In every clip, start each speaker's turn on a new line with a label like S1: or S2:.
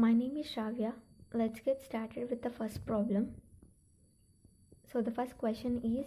S1: My name is Shravya. Let's get started with the first problem. So the first question is,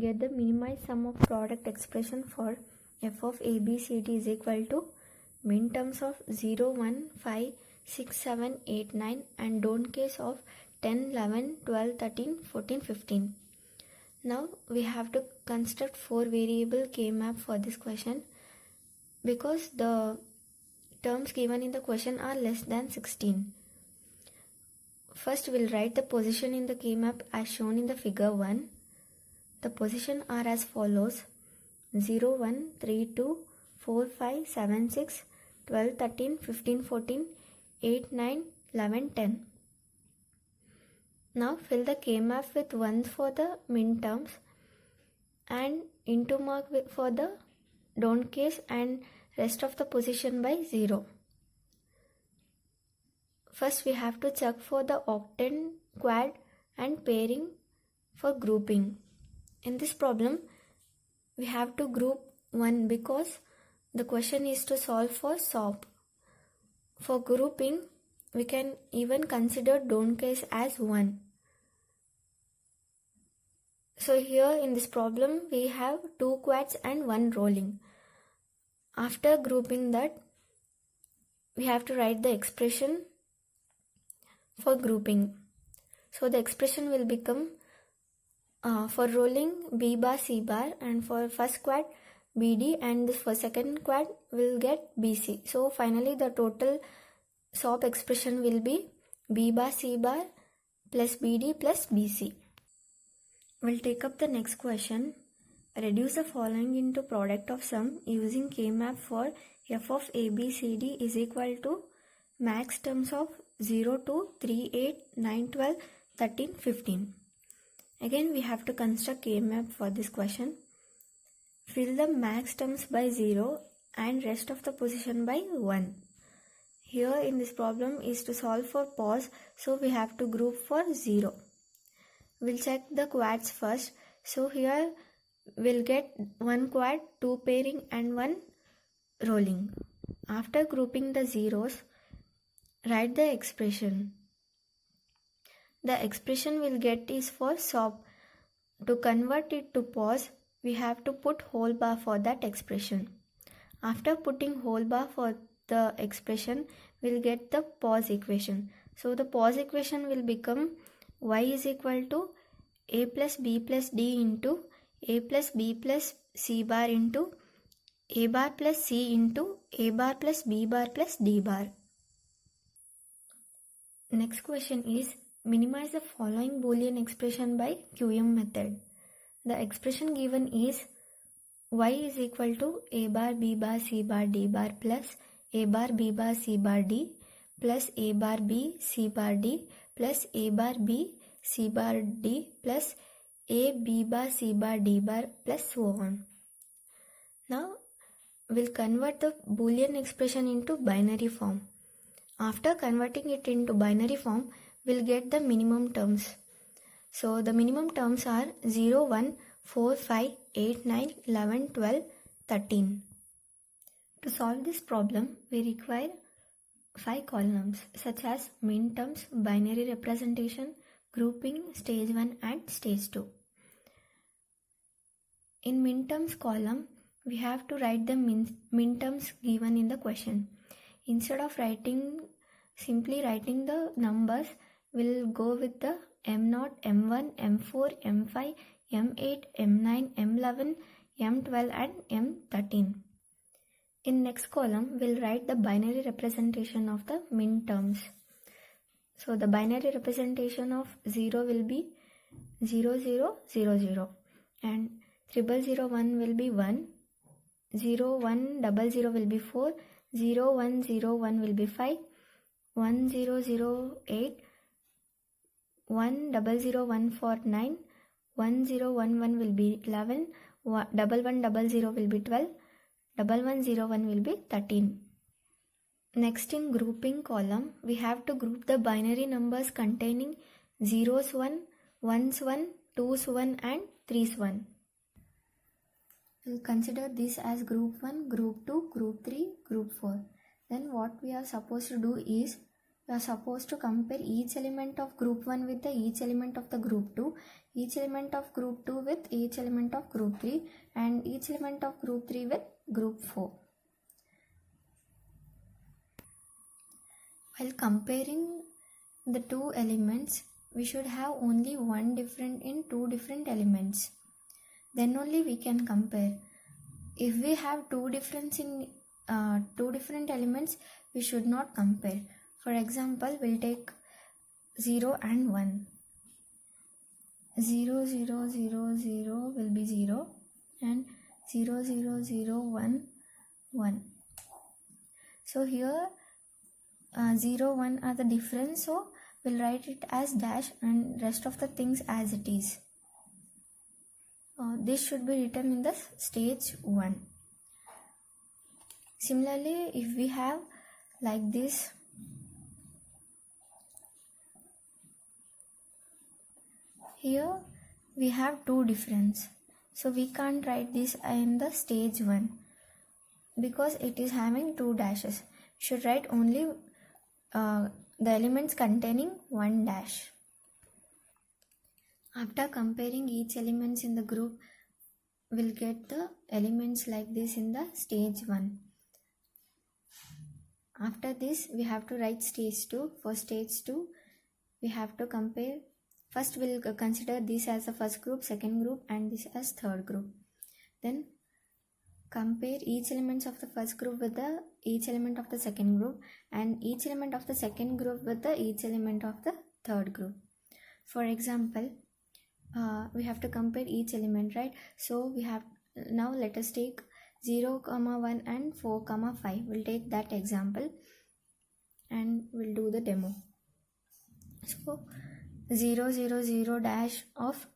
S1: get the minimized sum of product expression for f of ABCD is equal to min terms of 0, 1, 5, 6, 7, 8, 9 and don't case of 10, 11, 12, 13, 14, 15. Now we have to construct 4 variable K-map for this question because the terms given in the question are less than 16. First we'll write the position in the K-map as shown in the figure 1. The position are as follows: 0, 1, 3, 2, 4, 5, 7, 6, 12, 13, 15, 14, 8, 9, 11, 10. Now fill the K-map with 1s for the min terms and into mark for the don't case and rest of the position by 0. First we have to check for the octant, quad and pairing for grouping. In this problem we have to group 1 because the question is to solve for SOP. For grouping we can even consider don't case as 1. So here in this problem we have 2 quads and 1 rolling. After grouping that, we have to write the expression for grouping. So the expression will become for rolling B bar C bar, and for first quad BD, and for second quad will get BC. So finally the total SOP expression will be B bar C bar plus BD plus BC. We'll take up the next question. Reduce the following into product of sum using K-map for f of ABCD is equal to max terms of 0, 2, 3, 8, 9, 12, 13, 15. Again we have to construct K-map for this question. Fill the max terms by 0 and rest of the position by 1. Here in this problem is to solve for pause, so we have to group for 0. We'll check the quads first. So here we'll get 1 quad, 2 pairing and 1 rolling. After grouping the zeros, write the expression. The expression we'll get is for SOP. To convert it to pause, we have to put whole bar for that expression. After putting whole bar for the expression, we'll get the pause equation. So the pause equation will become y is equal to a plus b plus d into a plus b plus c bar into a bar plus c into a bar plus b bar plus d bar. Next question is, minimize the following Boolean expression by QM method. The expression given is y is equal to a bar b bar c bar d bar plus a bar b bar c bar d plus a bar b c bar d plus a bar b c bar d plus a b bar c bar d bar plus so on. Now we'll convert the Boolean expression into binary form. After converting it into binary form, we'll get the minimum terms. So the minimum terms are 0, 1, 4, 5, 8, 9, 11, 12, 13. To solve this problem, we require 5 columns such as min terms, binary representation, grouping, stage 1 and stage 2. In min terms column, we have to write the min terms given in the question. Instead of simply writing the numbers, we'll go with the M0, M1, M4, M5, M8, M9, M11, M12 and M13. In next column, we'll write the binary representation of the min terms. So the binary representation of 0 will be 0, 0, 0, 0 and 0001 will be 1, 0, 1, 00 will be 4, 0, 1, 0, 1 will be 5, 1, 0, 0, 8, 1, 0, 1, 4, 9, 1, 0, 1, 1 will be 11, 1, 1, 0 will be 12, 1, 1, 0, 1 will be 13. Next in grouping column, we have to group the binary numbers containing 0s 1, 1s 1, 2s 1 and 3s 1. We'll consider this as group 1, group 2, group 3, group 4. Then what we are supposed to do is you are supposed to compare each element of group 1 with each element of the group 2, each element of group 2 with each element of group 3, and each element of group 3 with group 4. While comparing the two elements, we should have only one different in two different elements. Then only we can compare. If we have two difference in two different elements, we should not compare. For example, we'll take 0 and 1. 0, 0, 0, 0 will be 0 and 0, 0, 0, 1, 1. So here 0, 1 are the difference, so we'll write it as dash and rest of the things as it is. This should be written in the stage 1. Similarly, if we have like this, here we have two difference, so we can't write this in the stage 1 because it is having two dashes. We should write only the elements containing one dash. After comparing each elements in the group, we'll get the elements like this in the stage 1. After this, we have to write stage 2. For stage 2, we have to compare. First, we'll consider this as the first group, second group, and this as third group. Then compare each elements of the first group with each element of the second group, and each element of the second group with each element of the third group. For example, we have to compare each element, right? So we have, now let us take 0, 1 and 4, 5. We'll take that example and we'll do the demo. So 0, 0, 0 dash of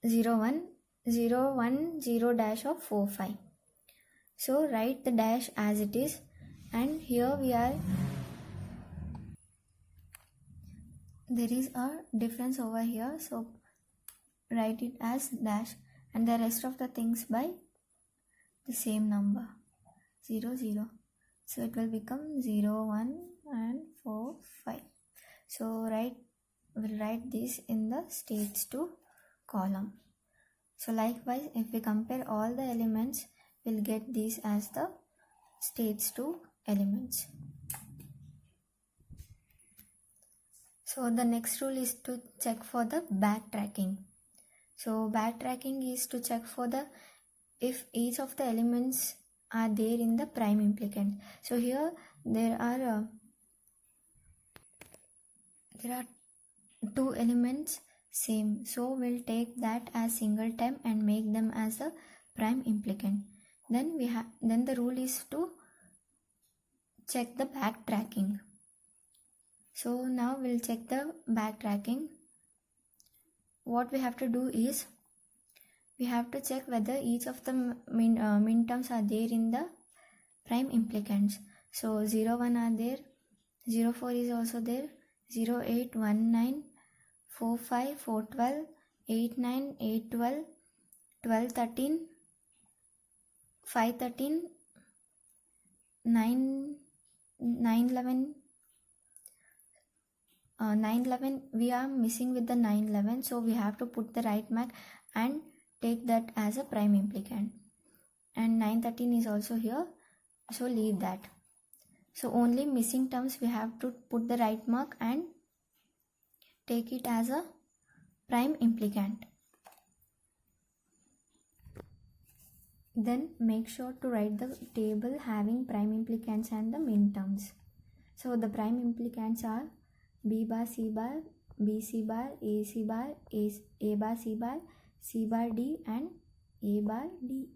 S1: 0, 1, 0, 1, 0 dash of 4, 5. So write the dash as it is, and here there is a difference over here, so write it as dash and the rest of the things by the same number 0, 0. So it will become 0, 1 and 4, 5. So we'll write this in the stage 2 column. So likewise, if we compare all the elements, we'll get these as the stage 2 elements. So the next rule is to check for the backtracking. So backtracking is to check for if each of the elements are there in the prime implicant. So here there are two elements same, so we'll take that as singleton and make them as a prime implicant. Then the rule is to check the backtracking. So now we'll check the backtracking. What we have to do is we have to check whether each of the min terms are there in the prime implicants. So 0, 1 are there, 0, 4 is also there, 0, 8, 1, 9, 4, 5, 4, 12, 8, 9, 8, 12, 12, 13, 5, 13, 9, 11, 9, 11, we are missing with the 9, 11, so we have to put the right mark and take that as a prime implicant. And 9, 13 is also here, so leave that. So only missing terms we have to put the right mark and take it as a prime implicant. Then make sure to write the table having prime implicants and the min terms. So the prime implicants are B bar, C bar, B C bar, A C bar, A bar, C bar, C bar D and A bar D.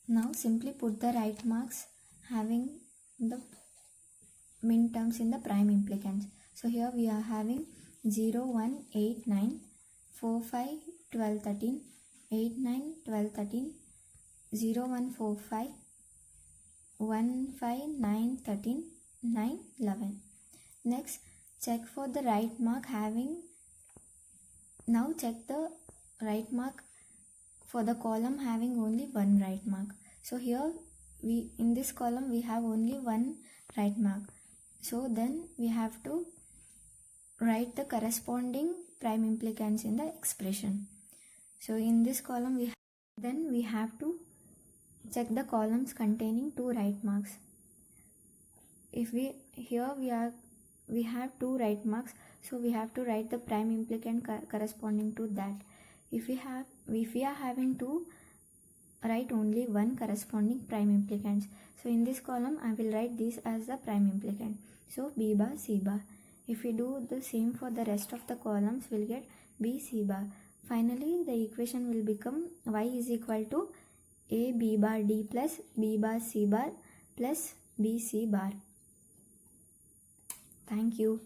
S1: Now simply put the right marks having the min terms in the prime implicants. So here we are having 0, 1, 8, 9, 4, 5, 12, 13, 8, 9, 12, 13, 0, 1, 4, 5, 1, 5, 9, 13, 9, 11. Next, check for the right mark having, now check the right mark for the column having only one right mark. So here in this column we have only one right mark. So then we have to write the corresponding prime implicants in the expression. So in this column we have to check the columns containing 2 right marks. If we have 2 right marks, so we have to write the prime implicant corresponding to that. If we are having 2, write only one corresponding prime implicants. So in this column I will write this as the prime implicant. So B bar C bar. If we do the same for the rest of the columns, we'll get B C bar. Finally the equation will become y is equal to A B bar D plus B bar C bar plus B C bar. Thank you.